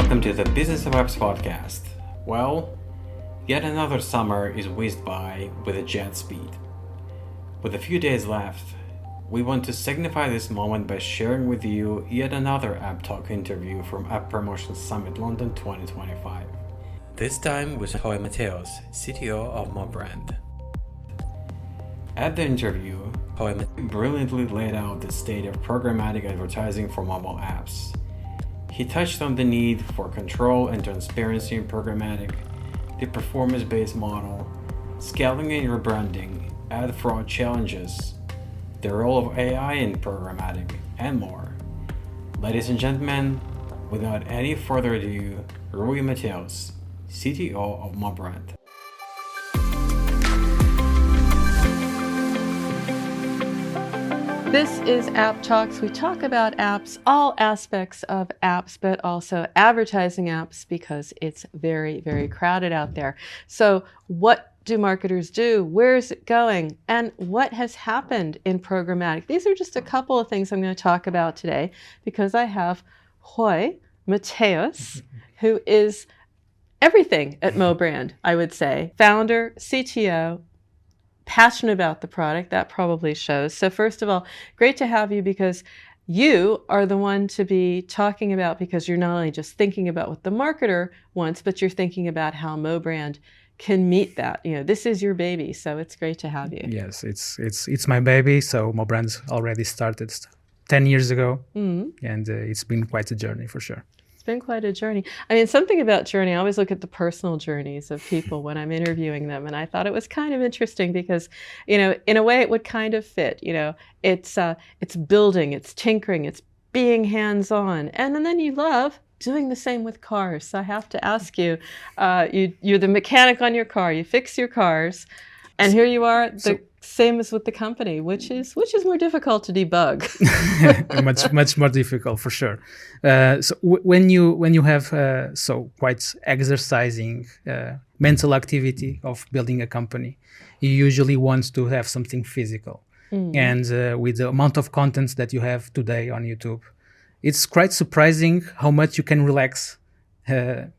welcome to the Business of Apps podcast. Well, yet another summer is whizzed by with a jet speed. With a few days left, we want to signify this moment by sharing with you yet another App Talk interview from App Promotion Summit London 2025. This time with Rui Mateus, CTO of Mobrand. At the interview, Rui brilliantly laid out the state of programmatic advertising for mobile apps. He touched on the need for control and transparency in programmatic, the performance-based model, scaling and rebranding, ad fraud challenges, the role of AI in programmatic, and more. Ladies and gentlemen, without any further ado, Rui Mateus, CTO of Mobrand. This is App Talks. We talk about apps, all aspects of apps, but also advertising apps because it's very, very crowded out there. So what do marketers do? Where is it going? And what has happened in programmatic? These are just a couple of things I'm going to talk about today because I have Rui Mateus, who is everything at Mobrand, I would say. Founder, CTO, passionate about the product. That probably shows. So first of all, great to have you because you are the one to be talking about, because you're not only just thinking about what the marketer wants, but you're thinking about how Mobrand can meet that. You know, this is your baby, so it's great to have you. Yes, it's my baby. So Mobrand already started 10 years ago, and it's been quite a journey for sure. It's been quite a journey. I mean, something about journey, I always look at the personal journeys of people when I'm interviewing them, and I thought it was kind of interesting because, you know, in a way it would kind of fit. You know, it's building, it's tinkering, it's being hands-on, and then you love doing the same with cars. So I have to ask you, you're the mechanic on your car, you fix your cars, and here you are, same as with the company, which is more difficult to debug. much more difficult for sure. So when you have quite exercising mental activity of building a company, you usually want to have something physical. And with the amount of content that you have today on YouTube, it's quite surprising how much you can relax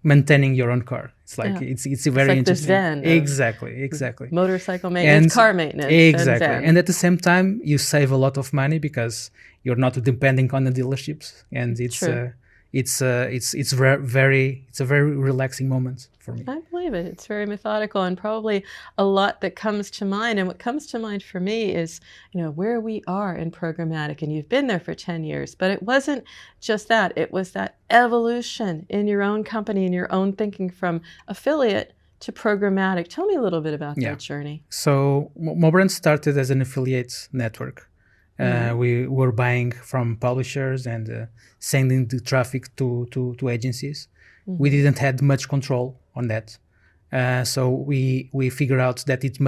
maintaining your own car. It's like it's a very like interesting. The zen Exactly. Motorcycle maintenance, car maintenance. Exactly. And, and at the same time, you save a lot of money because you're not depending on the dealerships, and it's a very relaxing moment for me. I believe it. It's very methodical, and probably a lot that comes to mind. And what comes to mind for me is, you know, where we are in programmatic. And you've been there for 10 years, but it wasn't just that. It was that evolution in your own company, in your own thinking from affiliate to programmatic. Tell me a little bit about that journey. So Mobrand started as an affiliate network. We were buying from publishers and sending the traffic to agencies. We didn't have much control on that. So we figured out that it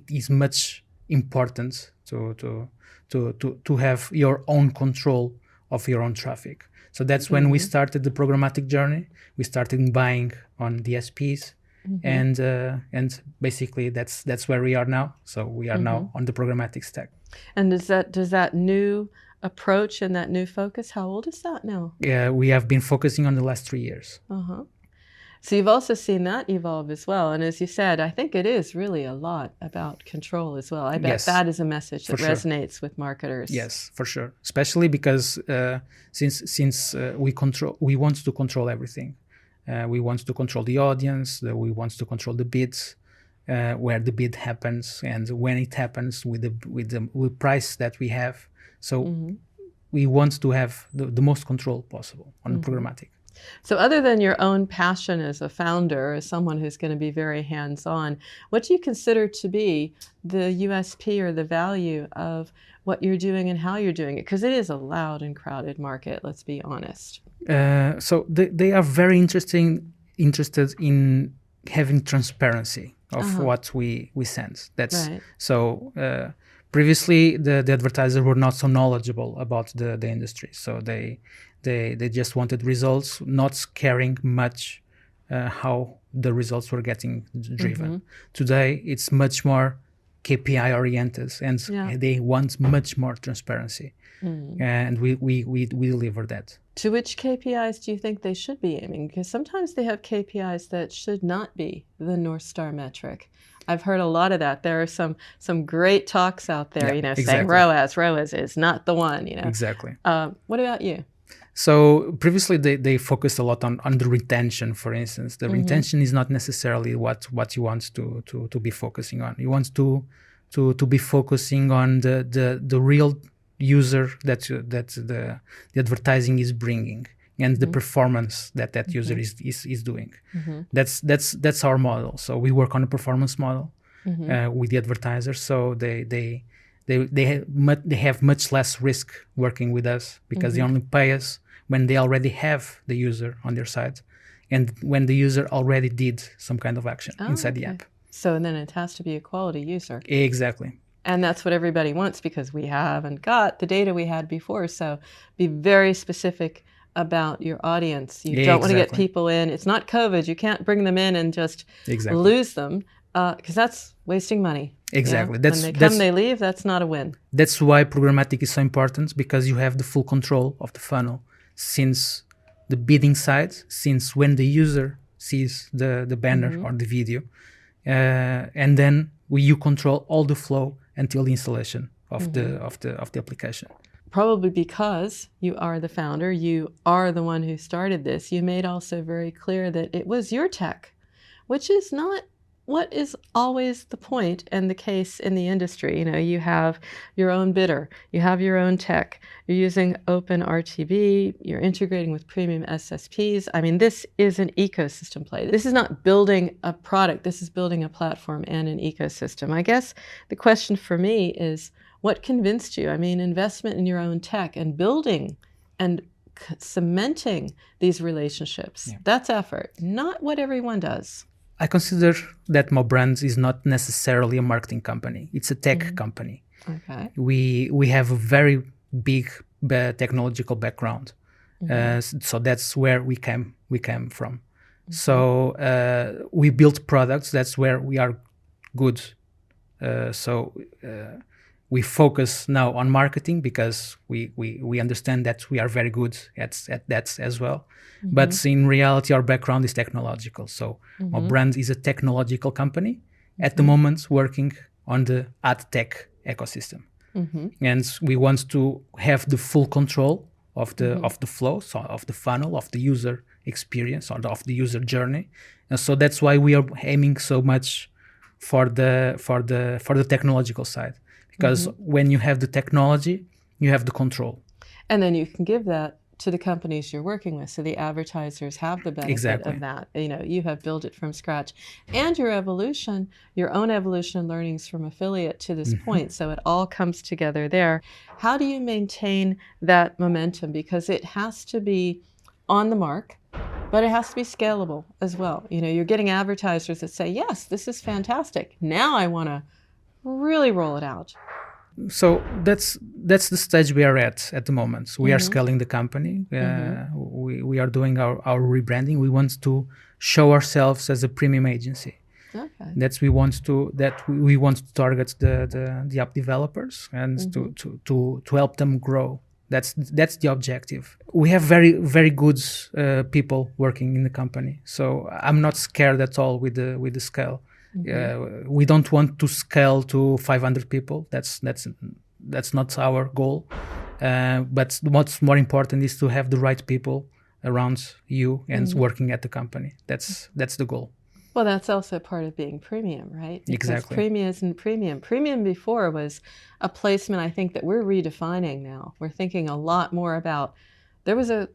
is much important to have your own control of your own traffic. So that's when we started the programmatic journey. We started buying on DSPs, and basically that's where we are now. So we are now on the programmatic stack. And does that new approach and that new focus, how old is that now? Yeah, we have been focusing on the last 3 years. So you've also seen that evolve as well. And as you said, I think it is really a lot about control as well. I bet that is a message that resonates with marketers. Yes, for sure. Especially because since we want to control everything. We want to control the audience. We want to control the bids, where the bid happens and when it happens with the price that we have. So we want to have the most control possible on the programmatic. So other than your own passion as a founder, as someone who's going to be very hands-on, what do you consider to be the USP or the value of what you're doing and how you're doing it? Because it is a loud and crowded market, let's be honest. So they are very interested in having transparency of what we send. That's right. So previously the advertisers were not so knowledgeable about the industry, so they just wanted results, not caring much how the results were getting driven. Today it's much more KPI oriented, and they want much more transparency, and we deliver that. To which KPIs do you think they should be aiming? Because sometimes they have KPIs that should not be the North Star metric. I've heard a lot of that. There are some great talks out there, saying ROAS is not the one, Exactly. What about you? So previously they focused a lot on the retention, for instance. The retention is not necessarily what you want to be focusing on. You want to be focusing on the real user that the advertising is bringing, and the performance that user is doing. That's our model. So we work on a performance model with the advertisers. So they have much less risk working with us, because they only pay us when they already have the user on their side, and when the user already did some kind of action inside the app. So then it has to be a quality user. Exactly. And that's what everybody wants, because we haven't got the data we had before. So be very specific about your audience. You don't want to get people in. It's not COVID. You can't bring them in and just lose them, because that's wasting money. Exactly. When they come, they leave. That's not a win. That's why programmatic is so important, because you have the full control of the funnel, since the bidding side, since when the user sees the banner or the video, and then you control all the flow until the installation of the application. Probably because you are the founder, you are the one who started this. You made also very clear that it was your tech, which is not what is always the point and the case in the industry. You have your own bidder, you have your own tech, you're using open RTB, you're integrating with premium SSPs. I mean, this is an ecosystem play. This is not building a product, this is building a platform and an ecosystem. I guess the question for me is, what convinced you? I mean, investment in your own tech and building and cementing these relationships, that's effort, not what everyone does. I consider that Mobrand is not necessarily a marketing company. It's a tech company. Okay. We have a very big technological background. So that's where we came from. So we built products. That's where we are good. We focus now on marketing, because we understand that we are very good at that as well. But in reality, our background is technological. So Mobrand is a technological company at the moment, working on the ad tech ecosystem. And we want to have the full control of the flow, so of the funnel, of the user experience, or of the user journey. And so that's why we are aiming so much for the technological side. Because when you have the technology, you have the control. And then you can give that to the companies you're working with. So the advertisers have the benefit of that. You have built it from scratch. And your own evolution and learnings from affiliate to this point. So it all comes together there. How do you maintain that momentum? Because it has to be on the mark, but it has to be scalable as well. You're getting advertisers that say, yes, this is fantastic. Now I want to really roll it out. So that's the stage we are at the moment. We are scaling the company. We are doing our rebranding. We want to show ourselves as a premium agency. Okay. We want to target the app developers and to help them grow. That's the objective. We have very, very good people working in the company. So I'm not scared at all with the scale. We don't want to scale to 500 people. That's not our goal. But what's more important is to have the right people around you and working at the company. That's the goal. Well, that's also part of being premium, right? Because exactly. Premium isn't premium. Premium before was a placement, I think, that we're redefining now. We're thinking a lot more about, there was a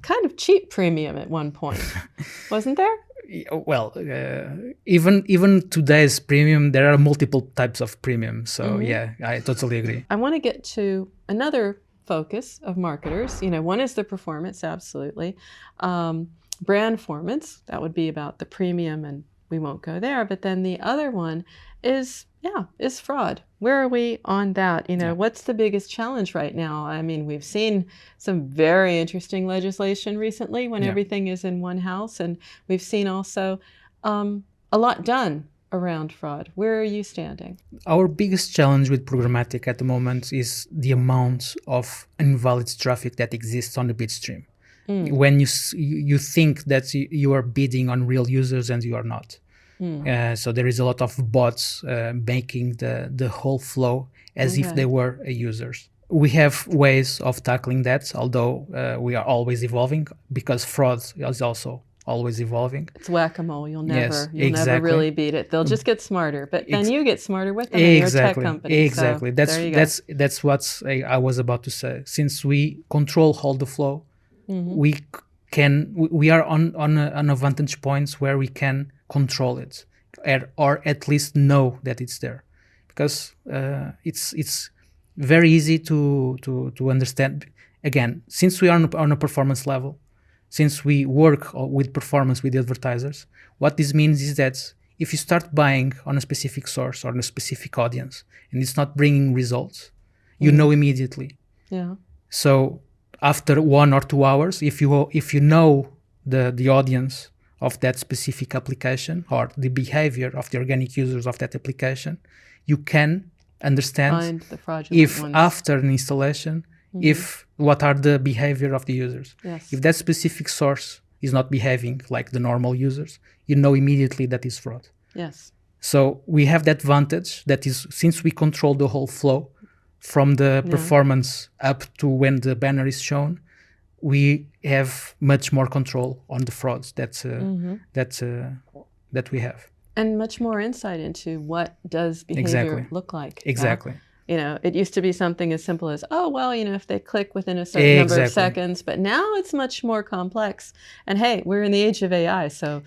kind of cheap premium at one point, wasn't there? Well, even today's premium, there are multiple types of premium. So yeah, I totally agree. I want to get to another focus of marketers. One is the performance, absolutely. Brand formance, that would be about the premium, and we won't go there. But then the other one is fraud. Where are we on that? What's the biggest challenge right now? I mean, we've seen some very interesting legislation recently when everything is in one house, and we've seen also a lot done around fraud. Where are you standing? Our biggest challenge with programmatic at the moment is the amount of invalid traffic that exists on the bid stream. when you think that you are bidding on real users and you are not. So there is a lot of bots making the whole flow as if they were users. We have ways of tackling that, although we are always evolving, because fraud is also always evolving. It's whack-a-mole. You'll never really beat it. They'll just get smarter, but then you get smarter with them. And you're a tech company. Exactly. So that's what I was about to say. Since we control all the flow, we are on a vantage points where we can control it, or at least know that it's there, because it's very easy to understand. Again, since we are on a performance level, since we work with performance with the advertisers, what this means is that if you start buying on a specific source or on a specific audience and it's not bringing results, you know immediately. Yeah. So after 1 or 2 hours, if you know the audience of that specific application or the behavior of the organic users of that application, you can understand if ones. After an installation, if what are the behavior of the users. Yes. If that specific source is not behaving like the normal users, you know immediately that is fraud. Yes. So we have that advantage, that is, since we control the whole flow from the performance up to when the banner is shown, we have much more control on the frauds that we have. And much more insight into what does behavior look like. Exactly. It used to be something as simple as, if they click within a certain number of seconds, but now it's much more complex. And hey, we're in the age of AI, so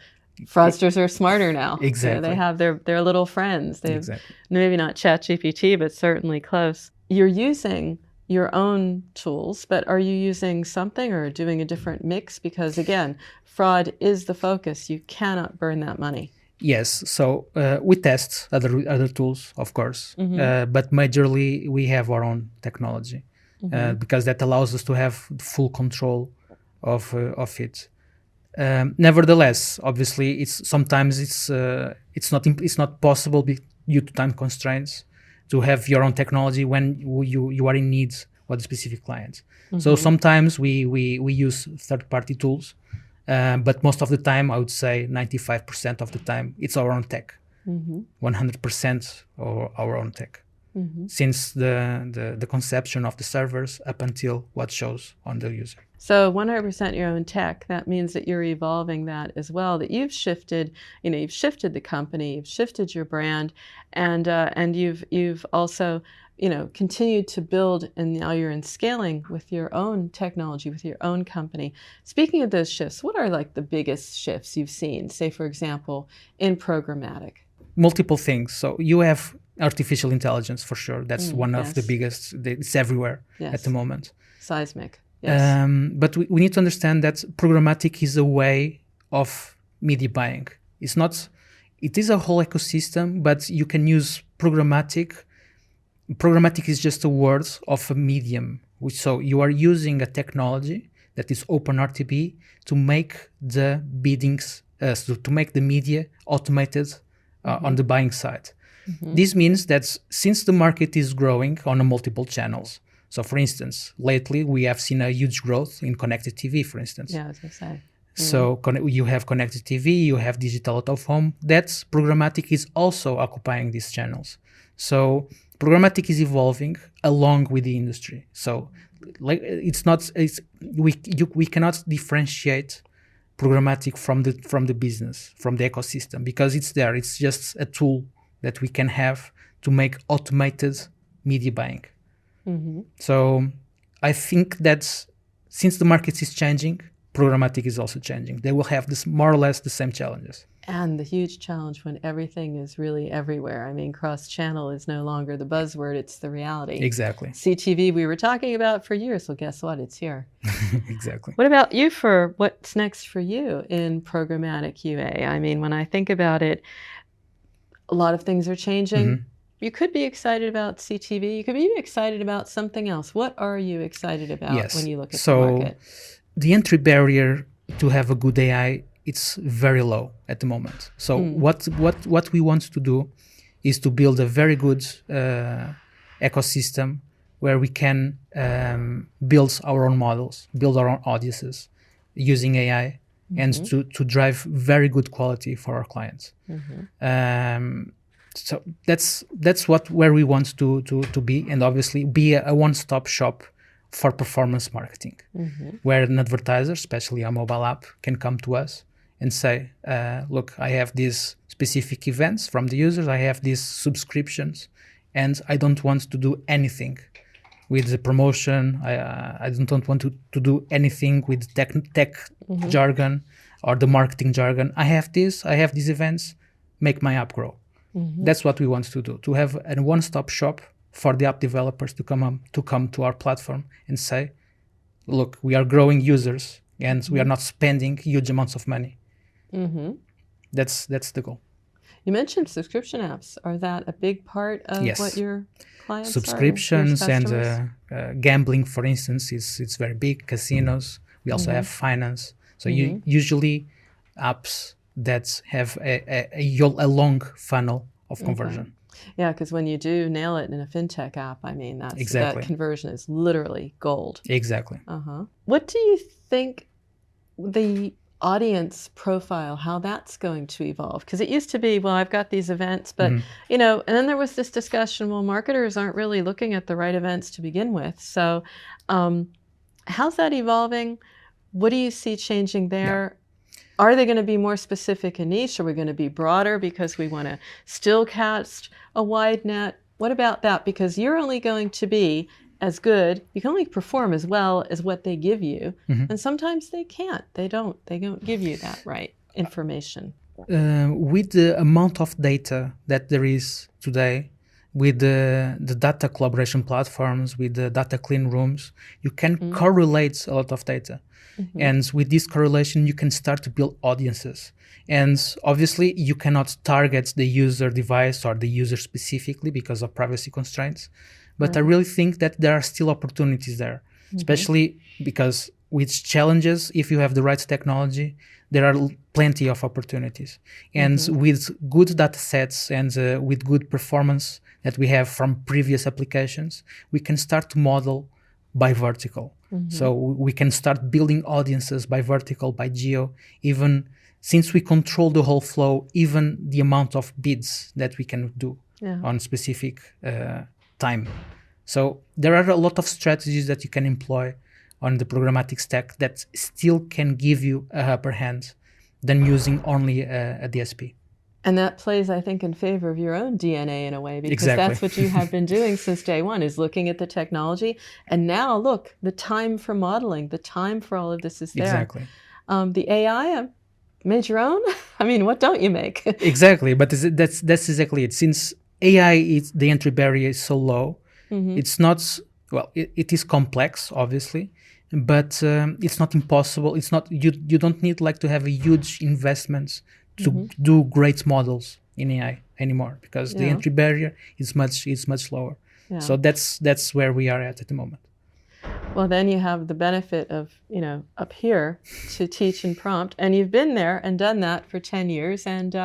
fraudsters are smarter now. Exactly. They have their little friends. They've maybe not ChatGPT, but certainly close. You're using your own tools, but are you using something or doing a different mix? Because again, fraud is the focus. You cannot burn that money. Yes, so we test other tools, of course, but majorly we have our own technology because that allows us to have full control of it. Nevertheless, obviously, sometimes it's not possible due to time constraints to have your own technology when you are in need of a specific client. So sometimes we use third-party tools. But most of the time, I would say 95% of the time, it's our own tech. 100% our own tech. Since the conception of the servers up until what shows on the user. So 100% your own tech, that means that you're evolving that as well, that you've shifted the company, you've shifted your brand, and you've also continued to build, and now you're in scaling with your own technology, with your own company. Speaking of those shifts, what are like the biggest shifts you've seen, say, for example, in programmatic? Multiple things. So you have artificial intelligence for sure. That's one of the biggest. It's everywhere at the moment. Seismic. Yes. But we need to understand that programmatic is a way of media buying. It is a whole ecosystem, but you can use programmatic. Programmatic is just a word of a medium. So you are using a technology that is OpenRTB to make the biddings, to make the media automated on the buying side. This means that since the market is growing on multiple channels, so for instance, lately we have seen a huge growth in connected TV, for instance. Yeah, I was going to say. So you have connected TV, you have digital out of home. That's programmatic is also occupying these channels. So programmatic is evolving along with the industry. So we cannot differentiate programmatic from the business, from the ecosystem, because it's there. It's just a tool that we can have to make automated media buying. So I think that since the market is changing, programmatic is also changing. They will have more or less the same challenges. And the huge challenge when everything is really everywhere. I mean, cross-channel is no longer the buzzword, it's the reality. Exactly. CTV we were talking about for years. Well, guess what? It's here. Exactly. What about you, for what's next for you in programmatic UA? I mean, when I think about it, a lot of things are changing. You could be excited about CTV. You could be excited about something else. What are you excited about when you look at the market? The entry barrier to have a good AI, it's very low at the moment. So what we want to do is to build a very good ecosystem where we can build our own models, build our own audiences, using AI and to drive very good quality for our clients. So that's where we want to be, and obviously be a one-stop shop for performance marketing, where an advertiser, especially a mobile app, can come to us and say, look, I have these specific events from the users, I have these subscriptions, and I don't want to do anything with the promotion. I don't want to do anything with tech jargon or the marketing jargon. I have these events, make my app grow. That's what we want to do, to have a one-stop shop for the app developers to come to our platform and say, look, we are growing users and we are not spending huge amounts of money. That's the goal. You mentioned subscription apps. Are that a big part of what your clients subscriptions are? And gambling, for instance, it's very big. Casinos. We also have finance. So usually apps that have a long funnel of conversion. Yeah, because when you do nail it in a fintech app, I mean, that conversion is literally gold. Exactly. What do you think the audience profile, how that's going to evolve? Because it used to be, well, I've got these events, but, and then there was this discussion, well, marketers aren't really looking at the right events to begin with. So how's that evolving? What do you see changing there? Are they going to be more specific and niche? Are we going to be broader because we want to still cast a wide net? What about that? Because you're only going to be as good, you can only perform as well as what they give you. And sometimes they can't. They don't give you that right information. With the amount of data that there is today, with the data collaboration platforms, with the data clean rooms, you can correlate a lot of data. And with this correlation, you can start to build audiences. And obviously, you cannot target the user device or the user specifically because of privacy constraints. But I really think that there are still opportunities there, especially because with challenges, if you have the right technology, there are plenty of opportunities. And with good data sets and with good performance that we have from previous applications, we can start to model by vertical. So we can start building audiences by vertical, by geo, even since we control the whole flow, even the amount of bids that we can do on specific time. So there are a lot of strategies that you can employ on the programmatic stack that still can give you a upper hand than using only a DSP. And that plays, I think, in favor of your own DNA in a way, because that's what you have been doing since day one, is looking at the technology. And now, look, the time for modeling, the time for all of this is there. Exactly. The AI, made your own? I mean, what don't you make? Exactly. But that's exactly it. Since AI, the entry barrier is so low, it's not, well, it is complex, obviously, but it's not impossible. It's not, you don't need to have a huge investments to do great models in AI anymore, because the entry barrier is much lower. So that's where we are at the moment. Well, then you have the benefit of, up here to teach and prompt, and you've been there and done that for 10 years, and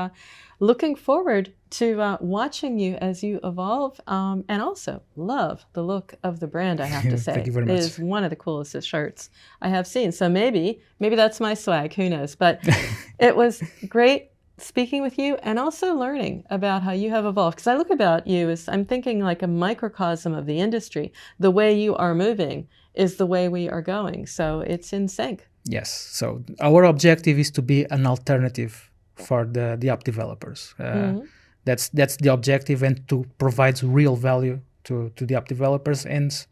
looking forward to watching you as you evolve, and also love the look of the brand, I have to say. Thank you very much. It is one of the coolest shirts I have seen. So maybe that's my swag, who knows? But it was great speaking with you and also learning about how you have evolved. Because I look about you as, I'm thinking like a microcosm of the industry. The way you are moving is the way we are going. So it's in sync. Yes. So our objective is to be an alternative for the app developers. That's the objective, and to provide real value to the app developers and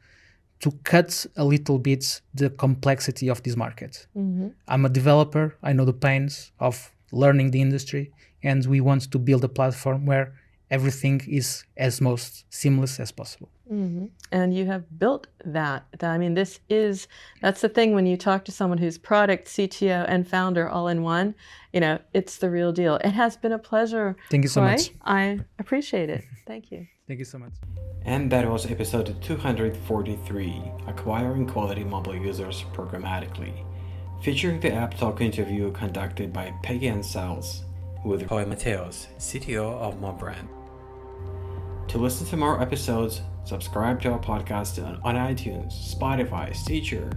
to cut a little bit the complexity of this market. I'm a developer. I know the pains of learning the industry, and we want to build a platform where everything is as most seamless as possible. And you have built that. I mean, that's the thing when you talk to someone who's product, CTO, and founder all in one, it's the real deal. It has been a pleasure. Thank you so much. I appreciate it. Thank you. Thank you so much. And that was episode 243, Acquiring Quality Mobile Users Programmatically, featuring the App Talk interview conducted by Peggy and Sals with Rui Mateus, CTO of Mobrand. To listen to more episodes, subscribe to our podcast on iTunes, Spotify, Stitcher,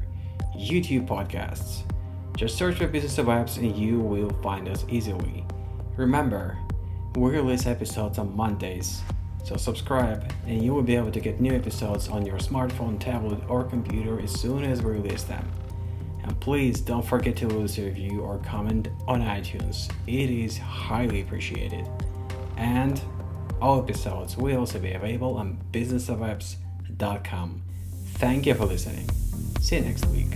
YouTube podcasts, Just search for Business of Apps and you will find us easily. Remember, we release episodes on Mondays, so subscribe and you will be able to get new episodes on your smartphone, tablet, or computer as soon as we release them. And please don't forget to leave us a review or comment on iTunes. It is highly appreciated. And all episodes will also be available on businessofapps.com. Thank you for listening. See you next week.